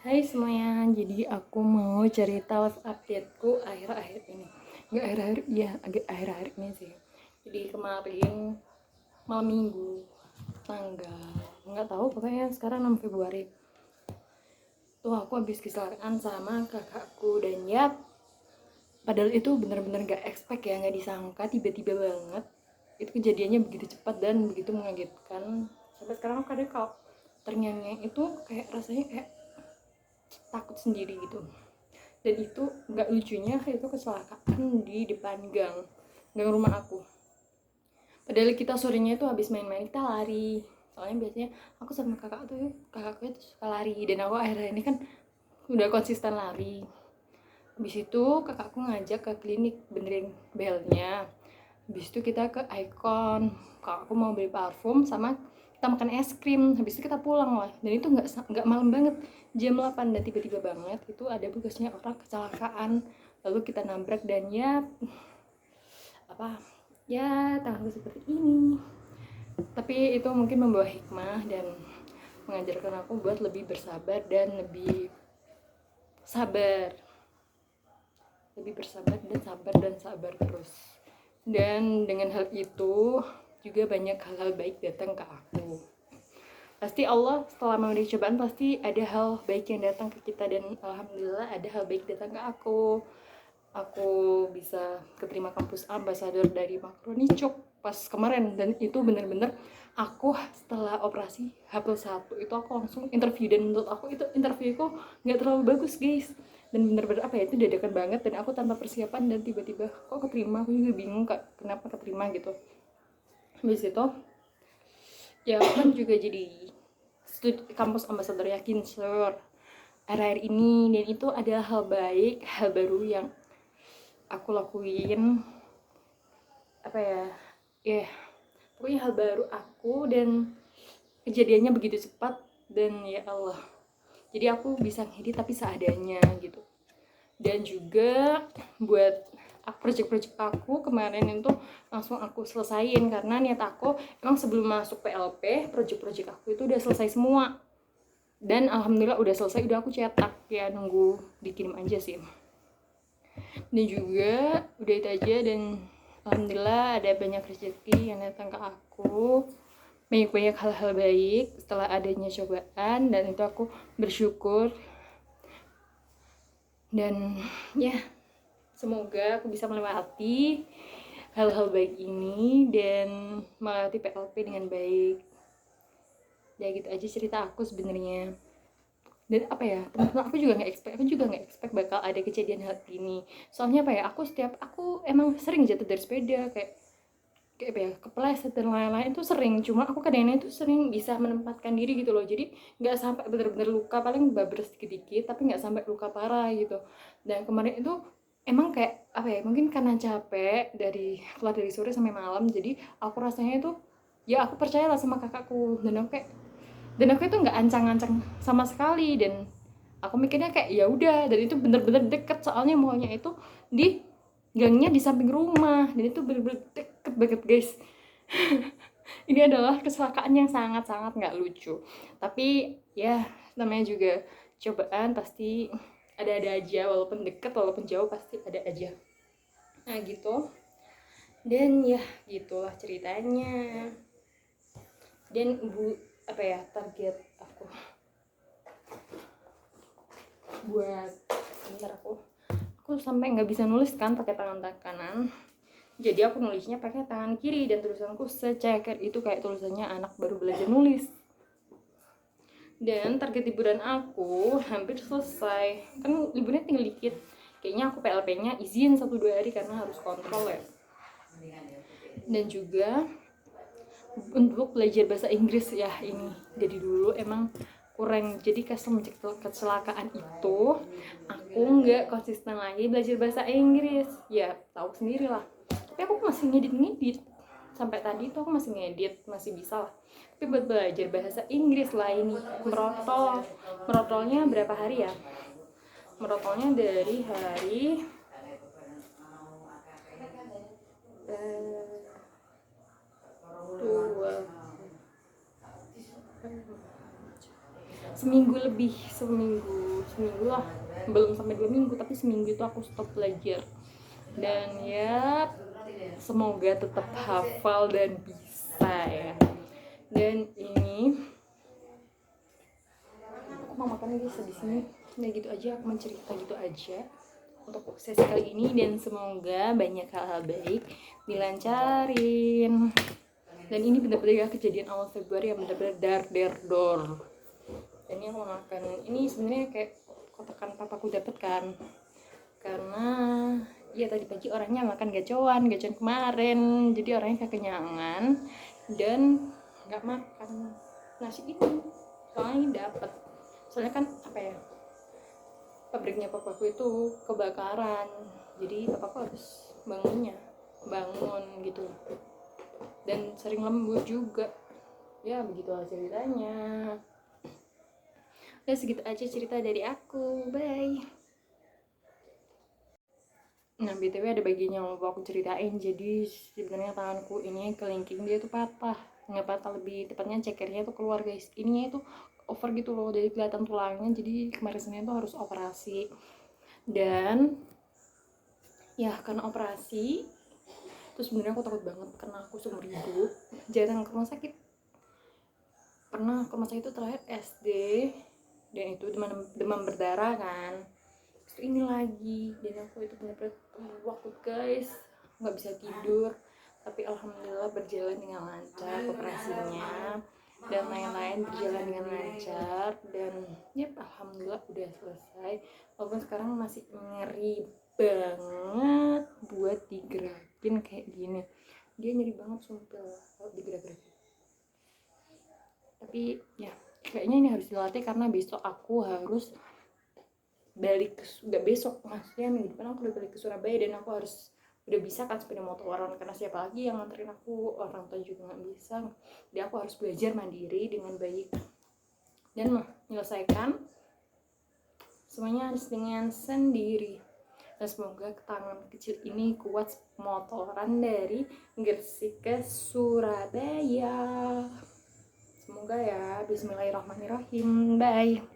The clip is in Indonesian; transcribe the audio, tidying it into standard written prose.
Hai semuanya, jadi aku mau cerita live updateku akhir-akhir ini. Nggak akhir-akhir, ya agak akhir-akhir ini sih. Jadi kemarin malam minggu, tanggal nggak tahu, pokoknya sekarang 6 Februari tuh aku habis kecelakaan sama kakakku. Dan ya, padahal itu bener-bener nggak expect ya, nggak disangka, tiba-tiba banget. Itu kejadiannya begitu cepat dan begitu mengagetkan. Sampai sekarang aku kadang kalau terngiang itu kayak rasanya kayak takut sendiri gitu. Dan itu nggak lucunya, itu kecelakaan di depan gang rumah aku. Padahal kita sorenya itu habis main-main, kita lari. Soalnya biasanya aku sama kakakku itu suka lari, dan aku akhirnya ini kan udah konsisten lari. Habis itu kakakku ngajak ke klinik benerin belnya. Habis itu kita ke Icon, kakakku mau beli parfum sama kita makan es krim. Habis itu kita pulang lah, dan itu nggak malam banget, jam 8. Dan tiba-tiba banget itu ada begasnya orang kecelakaan, lalu kita nabrak. Dan ya apa ya, tanggal seperti ini. Tapi itu mungkin membawa hikmah dan mengajarkan aku buat lebih bersabar dan sabar lebih bersabar dan sabar terus. Dan dengan hal itu juga banyak hal-hal baik datang ke aku. Pasti Allah setelah memberi cobaan pasti ada hal baik yang datang ke kita, dan alhamdulillah ada hal baik datang ke aku bisa keterima kampus ambasador dari Makronicuk pas kemarin. Dan itu bener-bener aku setelah operasi H+1 itu aku langsung interview, dan menurut aku itu interviewku nggak terlalu bagus guys. Dan bener-bener apa ya, itu dadakan banget, dan aku tanpa persiapan dan tiba-tiba kok keterima. Aku juga bingung kak kenapa keterima gitu. Habis itu ya aku kan juga jadi kampus ambasador Yakin Sur akhir-akhir ini, dan itu adalah hal baik, hal baru yang aku lakuin. Apa ya, pokoknya hal baru aku, dan kejadiannya begitu cepat. Dan ya Allah, jadi aku bisa ngedit tapi seadanya gitu. Dan juga buat project-project aku kemarin itu langsung aku selesain, karena niat aku emang sebelum masuk PLP project-project aku itu udah selesai semua. Dan alhamdulillah udah selesai, udah aku cetak, ya nunggu dikirim aja sih. Dan juga udah itu aja, dan alhamdulillah ada banyak rezeki yang datang ke aku, banyak-banyak hal-hal baik setelah adanya cobaan, dan itu aku bersyukur. Dan ya, semoga aku bisa melewati hal-hal baik ini dan melewati PLP dengan baik. Ya gitu aja cerita aku sebenarnya. Dan apa ya, teman-teman aku juga nggak expect bakal ada kejadian hal ini. Soalnya apa ya, aku emang sering jatuh dari sepeda, kayak apa ya, kepleset dan lain-lain itu sering. Cuma aku kadang-kadang itu sering bisa menempatkan diri gitu loh, jadi nggak sampai bener-bener luka, paling babres dikit-dikit tapi nggak sampai luka parah gitu. Dan kemarin itu emang kayak apa ya, mungkin karena capek dari keluar dari sore sampai malam, jadi aku rasanya itu ya, aku percayalah sama kakakku. Dan aku itu nggak ancang-ancang sama sekali, dan aku mikirnya kayak ya udah. Dan itu bener-bener deket, soalnya mallnya itu di gangnya di samping rumah, dan itu bener-bener deket banget guys. Ini adalah kecelakaan yang sangat-sangat nggak lucu, tapi ya namanya juga cobaan, pasti ada-ada aja, walaupun deket walaupun jauh pasti ada aja. Nah gitu. Dan ya gitulah ceritanya. Dan apa ya, target aku buat bentar, aku sampai nggak bisa nulis kan pakai tangan kanan, jadi aku nulisnya pakai tangan kiri, dan tulisanku seceker itu, kayak tulisannya anak baru belajar nulis. Dan target liburan aku hampir selesai, kan liburnya tinggal dikit. Kayaknya aku PLP-nya izin 1-2 hari karena harus kontrol ya. Dan juga untuk belajar bahasa Inggris ya, ini jadi dulu emang kurang. Jadi semenjak kecelakaan itu aku nggak konsisten lagi belajar bahasa Inggris, ya tahu sendiri lah. Tapi aku masih ngedit sampai tadi tuh, aku masih ngedit, masih bisa lah. Tapi buat belajar bahasa Inggris lah, ini merotolnya berapa hari ya, merotolnya dari hari seminggu lebih, seminggu seminggu lah, belum sampai 2 minggu, tapi seminggu itu aku stop belajar. Dan ya semoga tetap hafal dan bisa ya. Dan ini aku mau makan guys di sini. Nah gitu aja, aku mencerita gitu aja untuk sesi kali ini, dan semoga banyak hal-hal baik dilancarin. Dan ini benar-benar kejadian awal Februari yang benar-benar dar-der-dor. Dan ini aku mau makan, ini sebenarnya kayak kotakan papaku dapat kan, karena ya tadi pagi orangnya makan gacoan kemarin, jadi orangnya kekenyangan dan nggak makan nasi itu. Soalnya dapat, soalnya kan apa ya, pabriknya papaku itu kebakaran, jadi papaku harus bangun gitu, dan sering lembur juga. Ya begitulah ceritanya. Udah segitu aja cerita dari aku, bye. Nah BTW ada bagian yang mau aku ceritain. Jadi sebenarnya tanganku ini kelingking dia tuh patah, nggak patah, lebih tepatnya cekernya tuh keluar guys. Ininya itu over gitu loh, jadi kelihatan tulangnya. Jadi kemarin Senin tuh harus operasi, dan ya karena operasi terus sebenarnya aku takut banget karena aku seumur hidup jarang ke rumah sakit. Pernah ke rumah sakit itu terakhir SD, dan itu demam berdarah kan. Terus ini lagi, dan aku itu benar-benar waktu guys nggak bisa tidur. Tapi alhamdulillah berjalan dengan lancar operasinya, dan lain-lain berjalan dengan lancar, dan ya alhamdulillah udah selesai. Walaupun sekarang masih nyeri banget buat digerakin kayak gini, dia nyeri banget sumpah kalau digerak-gerakin. Tapi ya kayaknya ini harus dilatih karena besok aku harus balik nggak besok, maksudnya minggu depan aku udah balik ke Surabaya, dan aku harus udah bisa kan sepeda motoran, karena siapa lagi yang nganterin aku, orang tua juga nggak bisa. Jadi aku harus belajar mandiri dengan baik dan menyelesaikan semuanya harus dengan sendiri. Dan semoga tangan kecil ini kuat motoran dari Gresik ke Surabaya. Semoga ya. Bismillahirrahmanirrahim. Bye.